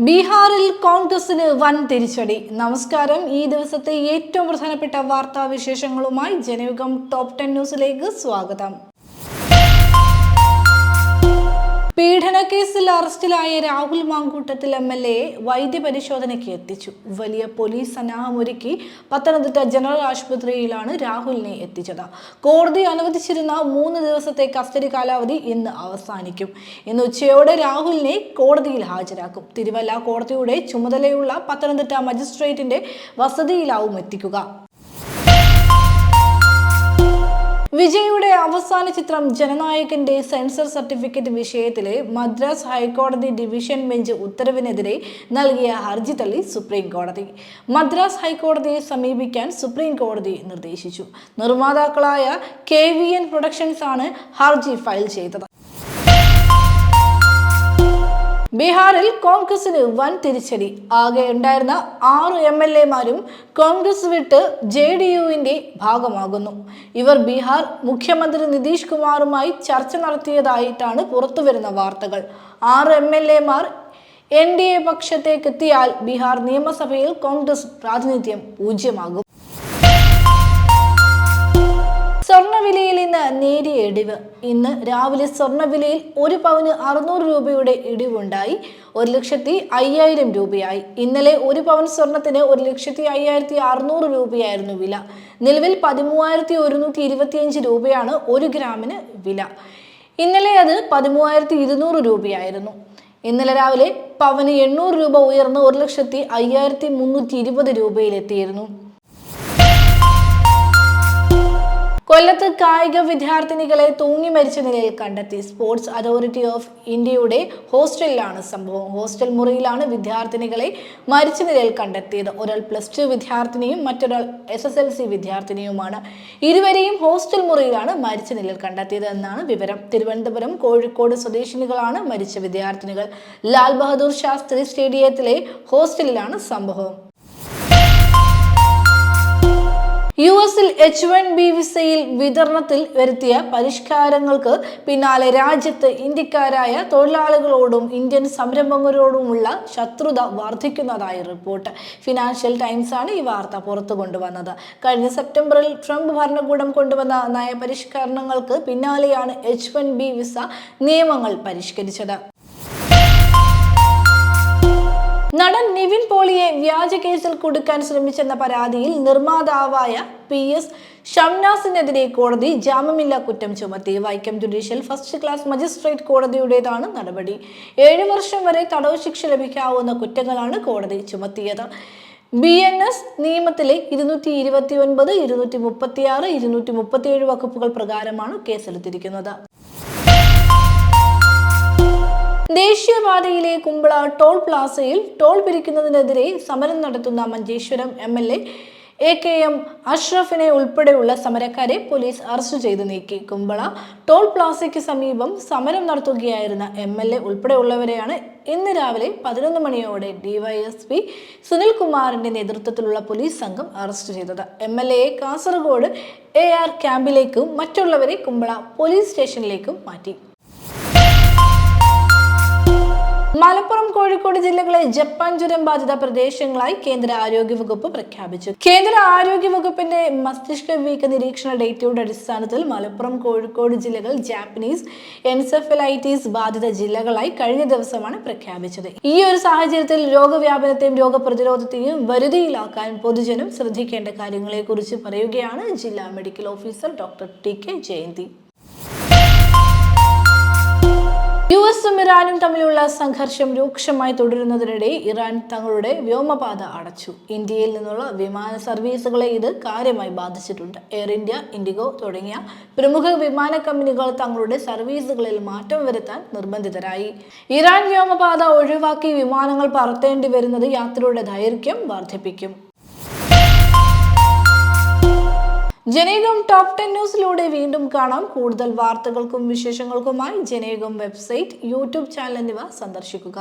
ബീഹാറിൽ കോൺഗ്രസിന് വൻ തിരിച്ചടി. നമസ്കാരം. ഈ ദിവസത്തെ ഏറ്റവും പ്രധാനപ്പെട്ട വാർത്താ വിശേഷങ്ങളുമായി ജനയുഗം ടോപ്പ് 10 ന്യൂസിലേക്ക് സ്വാഗതം. പീഡനക്കേസിൽ അറസ്റ്റിലായ രാഹുൽ മാങ്കൂട്ടത്തിൽ MLA വൈദ്യപരിശോധനയ്ക്ക് എത്തിച്ചു. വലിയ പോലീസ് സന്നാഹമൊരുക്കി പത്തനംതിട്ട ജനറൽ ആശുപത്രിയിലാണ് രാഹുലിനെ എത്തിച്ചത്. കോടതി അനുവദിച്ചിരുന്ന 3 ദിവസത്തെ കസ്റ്റഡി കാലാവധി ഇന്ന് അവസാനിക്കും. ഇന്ന് ഉച്ചയോടെ രാഹുലിനെ കോടതിയിൽ ഹാജരാക്കും. തിരുവല്ല കോടതിയുടെ ചുമതലയുള്ള പത്തനംതിട്ട മജിസ്ട്രേറ്റിന്റെ വസതിയിലാവും എത്തിക്കുക. വിജയുടെ അവസാന ചിത്രം ജനനായകന്റെ സെൻസർ സർട്ടിഫിക്കറ്റ് വിഷയത്തിലെ മദ്രാസ് ഹൈക്കോടതി ഡിവിഷൻ ബെഞ്ച് ഉത്തരവിനെതിരെ നൽകിയ ഹർജി തള്ളി സുപ്രീം കോടതി. മദ്രാസ് ഹൈക്കോടതിയെ സമീപിക്കാൻ സുപ്രീം കോടതി നിർദ്ദേശിച്ചു. നിർമ്മാതാക്കളായ KVN പ്രൊഡക്ഷൻസ് ആണ് ഹർജി ഫയൽ ചെയ്തത്. ബീഹാറിൽ കോൺഗ്രസിന് വൻ തിരിച്ചടി. ആകെ ഉണ്ടായിരുന്ന 6 MLA-മാരും കോൺഗ്രസ് വിട്ട് JDU-വിന്റെ ഭാഗമാകുന്നു. ഇവർ ബീഹാർ മുഖ്യമന്ത്രി നിതീഷ് കുമാറുമായി ചർച്ച നടത്തിയതായിട്ടാണ് പുറത്തുവരുന്ന വാർത്തകൾ. 6 MLA-മാർ NDA പക്ഷത്തേക്കെത്തിയാൽ ബീഹാർ നിയമസഭയിൽ കോൺഗ്രസ് പ്രാതിനിധ്യം 0 സ്വർണ്ണവിലയിൽ ഇന്ന് നേരിയ ഇടിവ്. ഇന്ന് രാവിലെ സ്വർണ്ണവിലയിൽ 1 പവന് 600 രൂപയുടെ ഇടിവുണ്ടായി. 1,05,000 രൂപയായി. ഇന്നലെ 1 പവൻ സ്വർണത്തിന് 1,05,600 രൂപയായിരുന്നു വില. നിലവിൽ 13,125 രൂപയാണ് 1 ഗ്രാമിന് വില. ഇന്നലെ അത് 13,200 രൂപയായിരുന്നു. ഇന്നലെ രാവിലെ പവന് 800 രൂപ ഉയർന്ന് 1,05,320 രൂപയിലെത്തിയിരുന്നു. കൊല്ലത്ത് കായിക വിദ്യാർത്ഥിനികളെ തൂങ്ങി മരിച്ച നിലയിൽ കണ്ടെത്തി. സ്പോർട്സ് അതോറിറ്റി ഓഫ് ഇന്ത്യയുടെ ഹോസ്റ്റലിലാണ് സംഭവം. ഹോസ്റ്റൽ മുറിയിലാണ് വിദ്യാർത്ഥിനികളെ മരിച്ച നിലയിൽ കണ്ടെത്തിയത്. ഒരാൾ +2 വിദ്യാർത്ഥിനിയും മറ്റൊരാൾ SSLC വിദ്യാർത്ഥിനിയുമാണ്. ഇരുവരെയും ഹോസ്റ്റൽ മുറിയിലാണ് മരിച്ച നിലയിൽ കണ്ടെത്തിയത് എന്നാണ് വിവരം. തിരുവനന്തപുരം, കോഴിക്കോട് സ്വദേശിനികളാണ് മരിച്ച വിദ്യാർത്ഥിനികൾ. ലാൽ ബഹദൂർ ശാസ്ത്രി സ്റ്റേഡിയത്തിലെ ഹോസ്റ്റലിലാണ് സംഭവം. US-ൽ H-1B വിസയിൽ വിതരണത്തിൽ വരുത്തിയ പരിഷ്കാരങ്ങൾക്ക് പിന്നാലെ രാജ്യത്ത് ഇന്ത്യക്കാരായ തൊഴിലാളികളോടും ഇന്ത്യൻ സംരംഭകരോടുമുള്ള ശത്രുത വർദ്ധിക്കുന്നതായി റിപ്പോർട്ട്. ഫിനാൻഷ്യൽ ടൈംസാണ് ഈ വാർത്ത പുറത്തു കൊണ്ടുവന്നത്. കഴിഞ്ഞ സെപ്റ്റംബറിൽ ട്രംപ് ഭരണകൂടം കൊണ്ടുവന്ന നയപരിഷ്കരണങ്ങൾക്ക് പിന്നാലെയാണ് H-1B വിസ നിയമങ്ങൾ പരിഷ്കരിച്ചത്. നടൻ നിവിൻ പോളിയെ വ്യാജ കേസിൽ കുടുക്കാൻ ശ്രമിച്ചെന്ന പരാതിയിൽ നിർമ്മാതാവായ PS ഷംനാസിനെതിരെ കോടതി ജാമ്യമില്ലാ കുറ്റം ചുമത്തി. Vaikom judicial first class magistrate കോടതിയുടേതാണ് നടപടി. 7 വർഷം വരെ തടവ് ശിക്ഷ ലഭിക്കാവുന്ന കുറ്റങ്ങളാണ് കോടതി ചുമത്തിയത്. BNS നിയമത്തിലെ 229, 236, 237 വകുപ്പുകൾ പ്രകാരമാണ് കേസെടുത്തിരിക്കുന്നത്. ദേശീയപാതയിലെ കുമ്പള ടോൾ പ്ലാസയിൽ ടോൾ പിരിക്കുന്നതിനെതിരെ സമരം നടത്തുന്ന മഞ്ചേശ്വരം MLA AKM അഷ്റഫിനെ ഉൾപ്പെടെയുള്ള സമരക്കാരെ പോലീസ് അറസ്റ്റ് ചെയ്ത് നീക്കി. കുമ്പള ടോൾ പ്ലാസയ്ക്ക് സമീപം സമരം നടത്തുകയായിരുന്ന MLA ഉൾപ്പെടെയുള്ളവരെയാണ് ഇന്ന് രാവിലെ 11 മണിയോടെ DYSP സുനിൽകുമാറിന്റെ നേതൃത്വത്തിലുള്ള പോലീസ് സംഘം അറസ്റ്റ് ചെയ്തത്. MLA-യെ കാസർഗോഡ് AR ക്യാമ്പിലേക്കും മറ്റുള്ളവരെ കുമ്പള പോലീസ് സ്റ്റേഷനിലേക്കും മാറ്റി. മലപ്പുറം, കോഴിക്കോട് ജില്ലകളെ ജപ്പാൻ ജ്വരം ബാധിത പ്രദേശങ്ങളായി കേന്ദ്ര ആരോഗ്യ വകുപ്പ് പ്രഖ്യാപിച്ചു. കേന്ദ്ര ആരോഗ്യ വകുപ്പിന്റെ മസ്തിഷ്ക വീക്ക നിരീക്ഷണ ഡേറ്റയുടെ അടിസ്ഥാനത്തിൽ മലപ്പുറം, കോഴിക്കോട് ജില്ലകൾ ജാപ്പനീസ് എൻസെഫലൈറ്റിസ് ബാധിത ജില്ലകളായി കഴിഞ്ഞ ദിവസമാണ് പ്രഖ്യാപിച്ചത്. ഈ ഒരു സാഹചര്യത്തിൽ രോഗവ്യാപനത്തെയും രോഗപ്രതിരോധത്തെയും വരുതിയിലാക്കാൻ പൊതുജനം ശ്രദ്ധിക്കേണ്ട കാര്യങ്ങളെ കുറിച്ച് പറയുകയാണ് ജില്ലാ medical officer doctor TK Jayanthi. US-ഉം ഇറാനും തമ്മിലുള്ള സംഘർഷം രൂക്ഷമായി തുടരുന്നതിനിടെ ഇറാൻ തങ്ങളുടെ വ്യോമപാത അടച്ചു. ഇന്ത്യയിൽ നിന്നുള്ള വിമാന സർവീസുകളെ ഇത് കാര്യമായി ബാധിച്ചിട്ടുണ്ട്. എയർ ഇന്ത്യ, ഇൻഡിഗോ തുടങ്ങിയ പ്രമുഖ വിമാന കമ്പനികൾ തങ്ങളുടെ സർവീസുകളിൽ മാറ്റം വരുത്താൻ നിർബന്ധിതരായി. ഇറാൻ വ്യോമപാത ഒഴിവാക്കി വിമാനങ്ങൾ പറത്തേണ്ടി വരുന്നത് യാത്രയുടെ ദൈർഘ്യം വർദ്ധിപ്പിക്കും. ജനയുഗം ടോപ്പ് 10 ന്യൂസിലൂടെ വീണ്ടും കാണാം. കൂടുതൽ വാർത്തകൾക്കും വിശേഷങ്ങൾക്കുമായി ജനയുഗം വെബ്സൈറ്റ്, YouTube ചാനൽ എന്നിവ സന്ദർശിക്കുക.